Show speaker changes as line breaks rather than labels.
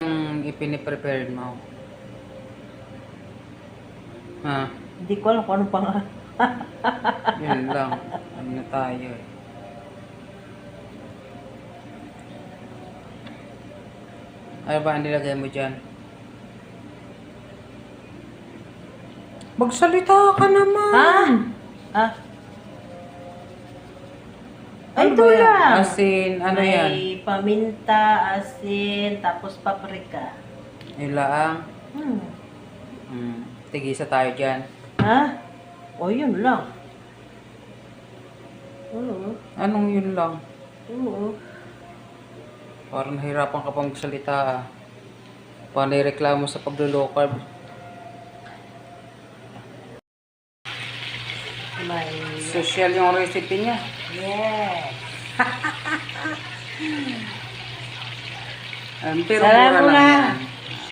Ang ipiniprepare mo? Ha?
Hindi ko alam kung ano pang...
Yun lang. Ano na tayo eh. Ano ba ang nilagay mo dyan? Magsalita ka naman!
Ah?
Ano
Ito
ba yan?
lang.
Asin, ano yan?
May paminta, asin, tapos paprika.
Ilaang.
Hmm.
Tigisa tayo dyan.
Ha? O, yun lang. Oo.
Anong yun lang?
Oo.
Parang nahirapan ka pang magsalita ah. Parang naireklamo sa paglo-low carb.
May...
Social yung recipe niya.
Yes.
Pero
Salamat
mura lang
na.
yan.